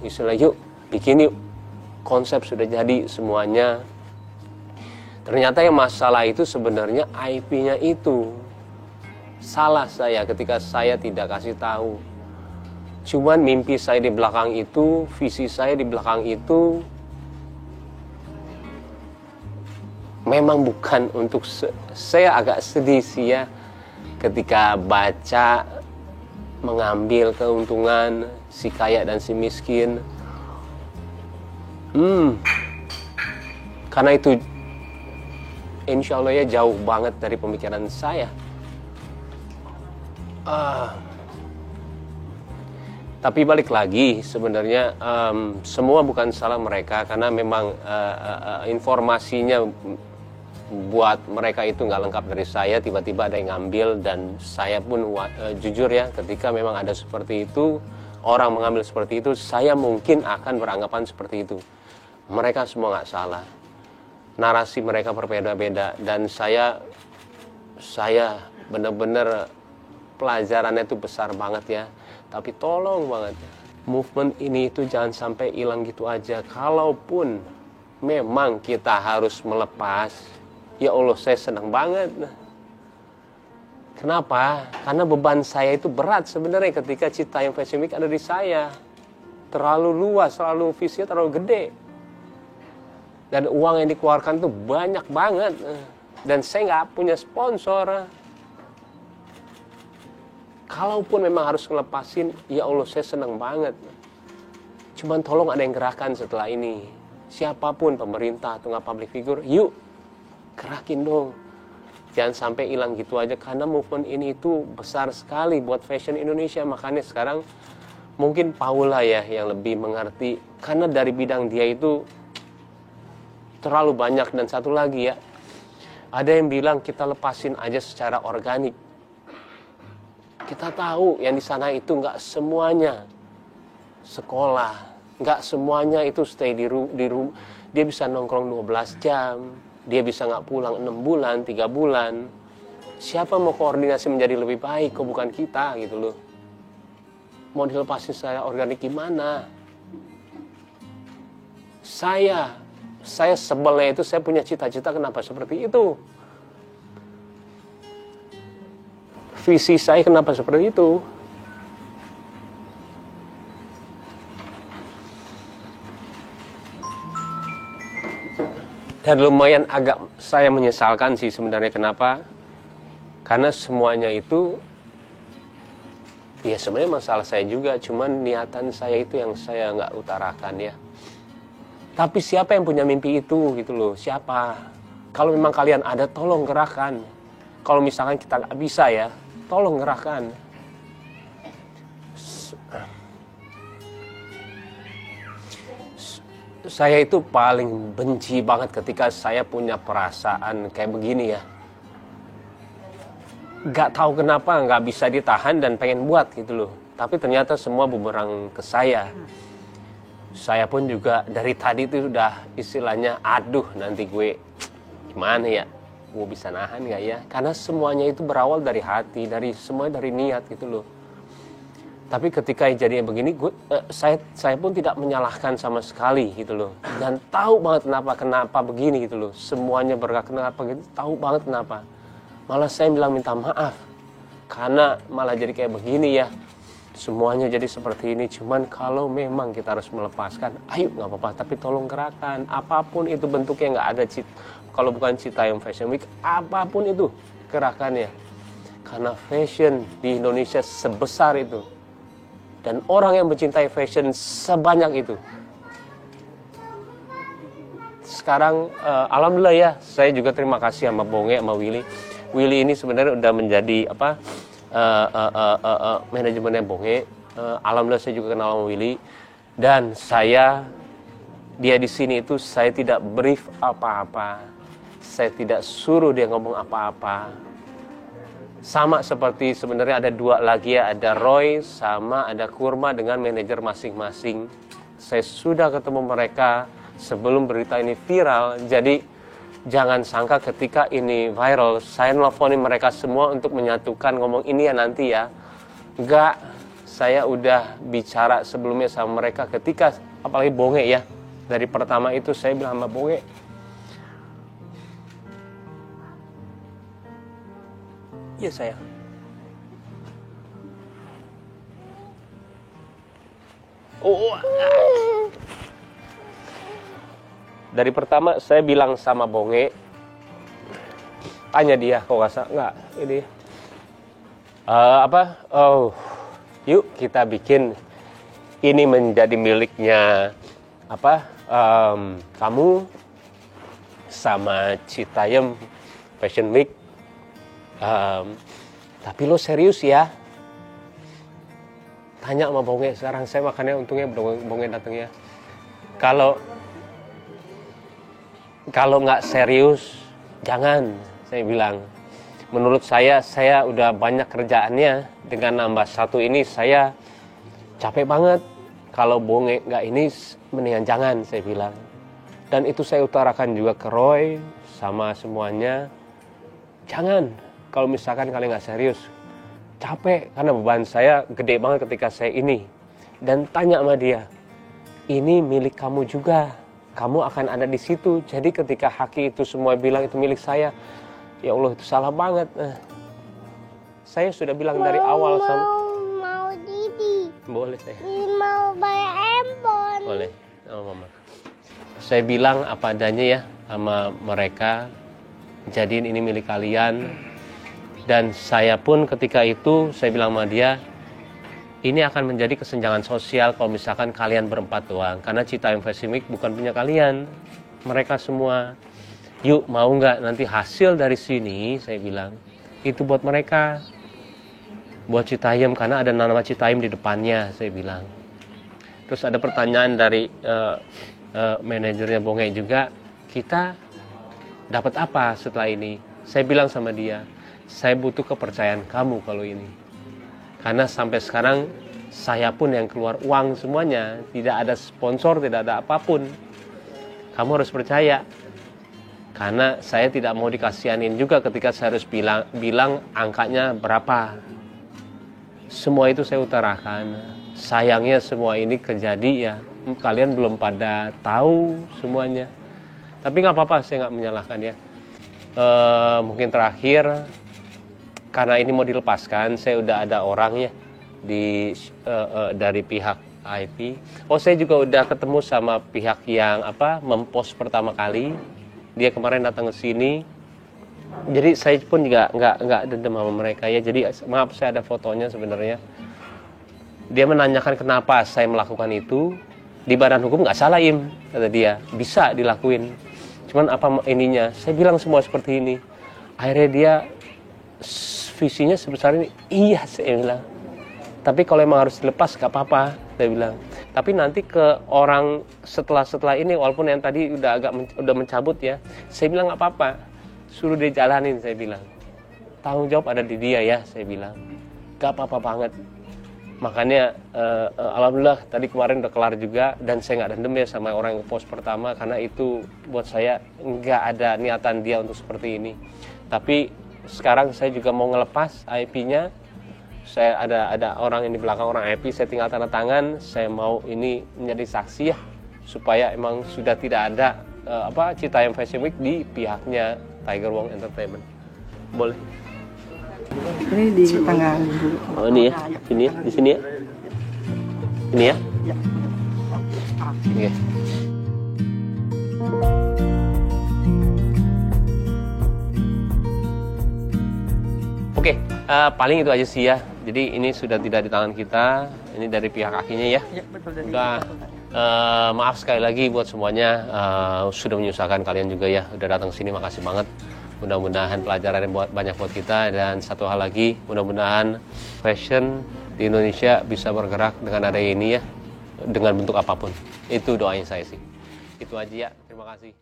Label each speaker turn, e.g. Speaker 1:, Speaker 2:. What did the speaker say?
Speaker 1: istilah yuk bikin yuk, konsep sudah jadi semuanya. Ternyata yang masalah itu sebenarnya IP-nya itu. Salah saya ketika saya tidak kasih tahu. Cuman mimpi saya di belakang itu, visi saya di belakang itu memang bukan untuk saya agak sedih sih ya ketika baca mengambil keuntungan si kaya dan si miskin. Karena itu insya Allah ya jauh banget dari pemikiran saya. Tapi balik lagi sebenarnya semua bukan salah mereka, karena memang informasinya buat mereka itu nggak lengkap dari saya. Tiba-tiba ada yang ngambil, dan saya pun jujur ya, ketika memang ada seperti itu, orang mengambil seperti itu, saya mungkin akan beranggapan seperti itu. Mereka semua nggak salah, narasi mereka berbeda-beda, dan saya benar-benar pelajarannya itu besar banget ya. Tapi tolong banget ya, movement ini itu jangan sampai hilang gitu aja. Kalaupun memang kita harus melepas, ya Allah saya senang banget. Kenapa? Karena beban saya itu berat sebenarnya ketika Citayam Fashion Week ada di saya. Terlalu luas, terlalu visinya terlalu gede. Dan uang yang dikeluarkan tuh banyak banget. Dan saya nggak punya sponsor. Kalaupun memang harus ngelepasin, ya Allah saya senang banget. Cuman tolong ada yang gerakan setelah ini. Siapapun, pemerintah atau nggak public figure, yuk gerakin dong. Jangan sampai hilang gitu aja, karena movement ini itu besar sekali buat fashion Indonesia. Makanya sekarang mungkin Paula ya yang lebih mengerti, karena dari bidang dia itu terlalu banyak. Dan satu lagi ya, ada yang bilang kita lepasin aja secara organik. Kita tahu yang di sana itu nggak semuanya sekolah, nggak semuanya itu stay di rumah. Dia bisa nongkrong 12 jam, dia bisa nggak pulang 6 bulan, 3 bulan. Siapa mau koordinasi menjadi lebih baik, kok bukan kita gitu loh. Mau dilepasin secara organik gimana? Saya sebelnya itu, saya punya cita-cita kenapa seperti itu. Visi saya kenapa seperti itu. Dan lumayan agak saya menyesalkan sih sebenarnya. Kenapa? Karena semuanya itu ya sebenarnya masalah saya juga, cuman niatan saya itu yang saya nggak utarakan ya. Tapi siapa yang punya mimpi itu gitu loh, siapa? Kalau memang kalian ada, tolong gerakan. Kalau misalkan kita nggak bisa ya, tolong gerakan. Saya itu paling benci banget ketika saya punya perasaan kayak begini ya. Gak tahu kenapa gak bisa ditahan dan pengen buat gitu loh. Tapi ternyata semua bumerang ke saya. Saya pun juga dari tadi itu udah istilahnya, aduh nanti gue gimana ya, gue bisa nahan gak ya. Karena semuanya itu berawal dari hati, semuanya dari niat gitu loh. Tapi ketika jadinya begini, saya pun tidak menyalahkan sama sekali gitu loh. Dan tahu banget kenapa begini gitu loh. Semuanya bergerak kenapa gitu, tahu banget kenapa. Malah saya bilang minta maaf. Karena malah jadi kayak begini ya. Semuanya jadi seperti ini. Cuman kalau memang kita harus melepaskan, ayo gak apa-apa. Tapi tolong gerakan. Apapun itu bentuknya, gak ada kalau bukan Citayam Fashion Week, apapun itu gerakannya. Karena fashion di Indonesia sebesar itu. Dan orang yang mencintai fashion sebanyak itu. Sekarang alhamdulillah ya, saya juga terima kasih sama Bonge, sama Willy. Willy ini sebenarnya udah menjadi manajemennya Bonge. Alhamdulillah saya juga kenal sama Willy. Dan dia di sini itu saya tidak brief apa-apa. Saya tidak suruh dia ngomong apa-apa. Sama seperti sebenarnya ada dua lagi ya, ada Roy sama ada Kurma dengan manajer masing-masing. Saya sudah ketemu mereka sebelum berita ini viral. Jadi jangan sangka ketika ini viral, saya nelfonin mereka semua untuk menyatukan ngomong ini ya nanti ya. Enggak, saya udah bicara sebelumnya sama mereka ketika, apalagi Bonge ya. Dari pertama itu saya bilang sama Bonge, iya sayang. Dari pertama saya bilang sama Bonge, tanya dia kok nggak ini yuk kita bikin ini menjadi miliknya kamu sama Citayam Fashion Week, tapi lo serius ya? Tanya sama Bonge. Sekarang saya makanya untungnya Bonge datang ya. Kalau nggak serius jangan, saya bilang. Menurut saya udah banyak kerjaannya. Dengan nambah satu ini saya capek banget. Kalau Bonge nggak ini, mendingan jangan, saya bilang. Dan itu saya utarakan juga ke Roy sama semuanya. Jangan, kalau misalkan kalian nggak serius. Capek, karena beban saya gede banget ketika saya ini. Dan tanya sama dia, ini milik kamu juga. Kamu akan ada di situ. Jadi ketika Haki itu semua bilang itu milik saya, ya Allah itu salah banget. Saya sudah bilang dari awal sama...
Speaker 2: Mau Didi.
Speaker 1: Boleh saya.
Speaker 2: Mau bayar handphone.
Speaker 1: Boleh, sama Mama. Saya bilang apa adanya ya sama mereka. Jadiin ini milik kalian. Dan saya pun ketika itu saya bilang sama dia, ini akan menjadi kesenjangan sosial kalau misalkan kalian berempat doang. Karena Citayam Fashion Week bukan punya kalian. Mereka semua. Yuk mau nggak nanti hasil dari sini, saya bilang, itu buat mereka. Buat Citayam, karena ada nama Citayam di depannya, saya bilang. Terus ada pertanyaan dari manajernya Bonge juga, kita dapat apa setelah ini? Saya bilang sama dia, saya butuh kepercayaan kamu kalau ini. Karena sampai sekarang saya pun yang keluar uang semuanya, tidak ada sponsor, tidak ada apapun. Kamu harus percaya. Karena saya tidak mau dikasihanin juga ketika saya harus bilang angkanya berapa. Semua itu saya utarakan. Sayangnya semua ini terjadi ya. Kalian belum pada tahu semuanya. Tapi nggak apa-apa, saya nggak menyalahkan ya. Mungkin terakhir, karena ini mau dilepaskan, saya udah ada orang ya dari pihak IP. Saya juga udah ketemu sama pihak yang mempost pertama kali. Dia kemarin datang ke sini. Jadi saya pun juga nggak dendam sama mereka ya. Jadi maaf, saya ada fotonya sebenarnya. Dia menanyakan kenapa saya melakukan itu. Di badan hukum nggak salah Im, kata dia. Bisa dilakuin. Cuman apa ininya? Saya bilang semua seperti ini. Akhirnya dia visinya sebesar ini. Iya, saya bilang. Tapi kalau emang harus dilepas nggak apa-apa, saya bilang. Tapi nanti ke orang setelah ini, walaupun yang tadi udah mencabut ya, saya bilang nggak apa-apa. Suruh dia jalanin, saya bilang. Tanggung jawab ada di dia ya, saya bilang. Gak apa-apa banget. Makanya alhamdulillah tadi kemarin udah kelar juga. Dan saya nggak dendam ya sama orang yang post pertama. Karena itu buat saya nggak ada niatan dia untuk seperti ini. Tapi sekarang saya juga mau ngelepas IP-nya. Saya ada orang yang di belakang orang IP. Saya tinggal tanda tangan. Saya mau ini menjadi saksi ya. Supaya emang sudah tidak ada Citayam Fashion Week di pihaknya Tiger Wong Entertainment. Boleh.
Speaker 3: Ini di tanggal dulu.
Speaker 1: Oh ini ya, sini ya, di sini ya. Ini ya.
Speaker 3: Ya.
Speaker 1: Oke. Oke, paling itu aja sih ya. Jadi ini sudah tidak di tangan kita. Ini dari pihak kakinya ya.
Speaker 3: Ya, betul dari
Speaker 1: Udah. Maaf sekali lagi buat semuanya, sudah menyusahkan kalian juga ya. Udah datang sini, makasih banget. Mudah-mudahan pelajaran yang banyak buat kita. Dan satu hal lagi, mudah-mudahan fashion di Indonesia bisa bergerak dengan ada ini ya, dengan bentuk apapun. Itu doanya saya sih. Itu aja ya, terima kasih.